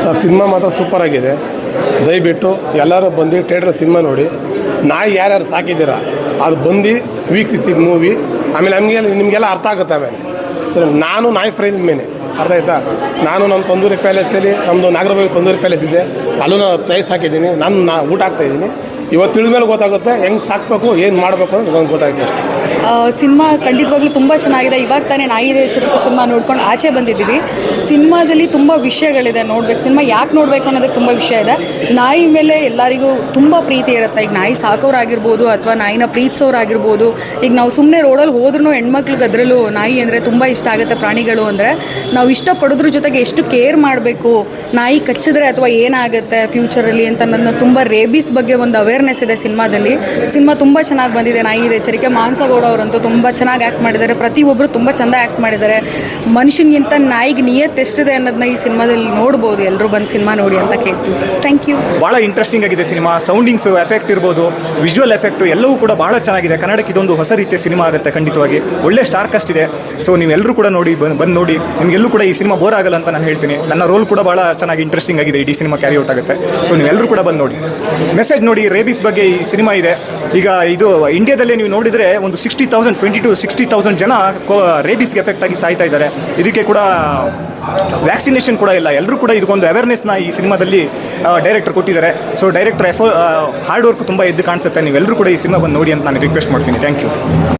Sir cinema ಮಾತ್ರ super ಆಗಿದೆ. ದಯವಿಟ್ಟು ಎಲ್ಲರೂ ಬಂದು ಥಿಯೇಟ್ರ್ ಸಿನಿಮಾ ನೋಡಿ. ನಾಯಿ ಯಾರ್ಯಾರು ಸಾಕಿದ್ದೀರಾ ಅದು ಬಂದು ವೀಕ್ಷಿಸಿ ಮೂವಿ. ಆಮೇಲೆ ನಿಮಗೆಲ್ಲ ಅರ್ಥ ಆಗುತ್ತೆ. ಆಮೇಲೆ ಸರ್ ನಾನು ನಾಯಿ ಫ್ರೈ ಮೇನೆ ಅರ್ಥ ಆಯ್ತಾ. ನಾನು ನಮ್ಮ ತಂದೂರಿ ಪ್ಯಾಲೇಸಲ್ಲಿ ನಮ್ಮದು ನಾಗರಬಾವಿ ತಂದೂರಿ ಪ್ಯಾಲೇಸ್ ಇದೆ, ಅಲ್ಲೂ ನಾನು ನಾಯಿ ಸಾಕಿದ್ದೀನಿ. ನಾನು ಊಟ ಹಾಕ್ತಾಯಿದ್ದೀನಿ. ಇವತ್ತು ತಿಳಿದ ಮೇಲೆ ಗೊತ್ತಾಗುತ್ತೆ ಹೆಂಗೆ ಸಾಕಬೇಕು, ಏನು ಮಾಡಬೇಕು ಅನ್ನೋದು ನನಗೆ ಗೊತ್ತಾಗುತ್ತೆ ಅಷ್ಟೇ. ಸಿನಿಮಾ ಖಂಡಿತವಾಗ್ಲೂ ತುಂಬ ಚೆನ್ನಾಗಿದೆ. ಇವಾಗ ತಾನೇ ನಾಯಿ ಚಿರತೆ ಸಿನಿಮಾ ನೋಡ್ಕೊಂಡು ಆಚೆ ಬಂದಿದ್ದೀವಿ. ಸಿನಿಮಾದಲ್ಲಿ ತುಂಬ ವಿಷಯಗಳಿದೆ ನೋಡ್ಬೇಕು. ಸಿನಿಮಾ ಯಾಕೆ ನೋಡಬೇಕು ಅನ್ನೋದಕ್ಕೆ ತುಂಬ ವಿಷಯ ಇದೆ. ನಾಯಿ ಮೇಲೆ ಎಲ್ಲರಿಗೂ ತುಂಬ ಪ್ರೀತಿ ಇರುತ್ತೆ. ಈಗ ನಾಯಿ ಸಾಕೋರಾಗಿರ್ಬೋದು ಅಥವಾ ನಾಯಿನ ಪ್ರೀತಿಸೋರಾಗಿರ್ಬೋದು. ಈಗ ನಾವು ಸುಮ್ಮನೆ ರೋಡಲ್ಲಿ ಹೋದ್ರೂ ಹೆಣ್ಮಕ್ಳಿಗೆ ಅದರಲ್ಲೂ ನಾಯಿ ಅಂದರೆ ತುಂಬ ಇಷ್ಟ ಆಗುತ್ತೆ. ಪ್ರಾಣಿಗಳು ಅಂದರೆ ನಾವು ಇಷ್ಟಪಡೋದ್ರ ಜೊತೆಗೆ ಎಷ್ಟು ಕೇರ್ ಮಾಡಬೇಕು, ನಾಯಿ ಕಚ್ಚಿದ್ರೆ ಅಥವಾ ಏನಾಗುತ್ತೆ ಫ್ಯೂಚರಲ್ಲಿ ಅಂತ ನನ್ನ ತುಂಬ ರೇಬೀಸ್ ಬಗ್ಗೆ ಒಂದು ಅವೇರ್ನೆಸ್ ಇದೆ ಸಿನಿಮಾದಲ್ಲಿ. ಸಿನಿಮಾ ತುಂಬ ಚೆನ್ನಾಗಿ ಬಂದಿದೆ. ನಾಯಿ ಇದೆ ಎಚ್ಚರಿಕೆ ಮಾನಸಗೌಡ ಅವರಂತೂ ತುಂಬ ಚೆನ್ನಾಗಿ ಆ್ಯಕ್ಟ್ ಮಾಡಿದ್ದಾರೆ. ಪ್ರತಿಯೊಬ್ಬರು ತುಂಬ ಚೆಂದ ಆ್ಯಕ್ಟ್ ಮಾಡಿದ್ದಾರೆ. ಮನುಷ್ಯನಿಗಿಂತ ನಾಯಿಗೆ ನಿಯತ್ ಎಷ್ಟಿದೆ ಅನ್ನೋದನ್ನ ಈ ಸಿನಿಮಾದಲ್ಲಿ ನೋಡ್ಬೋದು. ಎಲ್ಲರೂ ಬಂದು ಸಿನಿಮಾ ನೋಡಿ ಅಂತ ಕೇಳ್ತೀವಿ. Thank you. ಭಾಳ ಇಂಟ್ರೆಸ್ಟಿಂಗ್ ಆಗಿದೆ ಸಿನಿಮಾ. ಸೌಂಡಿಂಗ್ಸು ಎಫೆಕ್ಟ್ ಇರ್ಬೋದು, ವಿಜುವಲ್ ಎಫೆಕ್ಟು ಎಲ್ಲವೂ ಕೂಡ ಭಾಳ ಚೆನ್ನಾಗಿದೆ. ಕನ್ನಡಕ್ಕೆ ಇದೊಂದು ಹೊಸ ರೀತಿಯ ಸಿನಿಮಾ ಆಗುತ್ತೆ ಖಂಡಿತವಾಗಿ. ಒಳ್ಳೆ ಸ್ಟಾರ್ ಕಾಸ್ಟ್ ಇದೆ. ಸೊ ನೀವೆಲ್ಲರೂ ಕೂಡ ನೋಡಿ ಬಂದು ನೋಡಿ. ನಿಮಗೆಲ್ಲೂ ಕೂಡ ಈ ಸಿನಿಮಾ ಬೋರ್ ಆಗಲ್ಲ ಅಂತ ನಾನು ಹೇಳ್ತೀನಿ. ನನ್ನ ರೋಲ್ ಕೂಡ ಭಾಳ ಚೆನ್ನಾಗಿ ಇಂಟ್ರೆಸ್ಟಿಂಗ್ ಆಗಿದೆ. ಇಡೀ ಸಿನಿಮಾ ಕ್ಯಾರಿ ಔಟ್ ಆಗುತ್ತೆ. ಸೊ ನೀವೆಲ್ಲರೂ ಕೂಡ ಬಂದು ನೋಡಿ. ಮೆಸೇಜ್ ನೋಡಿ, ರೇಬೀಸ್ ಬಗ್ಗೆ ಈ ಸಿನಿಮಾ ಇದೆ. ಈಗ ಇದು ಇಂಡಿಯಾದಲ್ಲೇ ನೀವು ನೋಡಿದರೆ ಒಂದು 60,000 ಜನ ರೇಬೀಸ್ಗೆ ಎಫೆಕ್ಟ್ ಆಗಿ ಸಾಯ್ತಾ ಇದ್ದಾರೆ. ಇದಕ್ಕೆ ಕೂಡ ವ್ಯಾಕ್ಸಿನೇಷನ್ ಕೂಡ ಇಲ್ಲ. ಎಲ್ಲರೂ ಕೂಡ ಇದಕ್ಕೊಂದು ಅವೇರ್ನೆಸ್ನ ಈ ಸಿನಿಮಾದಲ್ಲಿ ಡೈರೆಕ್ಟರ್ ಕೊಟ್ಟಿದ್ದಾರೆ. ಸೊ ಡೈರೆಕ್ಟರ್ ಹಾರ್ಡ್ ವರ್ಕ್ ತುಂಬ ಎದ್ದು ಕಾಣಿಸುತ್ತೆ. ನೀವೆಲ್ಲರೂ ಕೂಡ ಈ ಸಿನಿಮಾ ಬಂದು ನೋಡಿ ಅಂತ ನಾನು ರಿಕ್ವೆಸ್ಟ್ ಮಾಡ್ತೀನಿ. Thank you.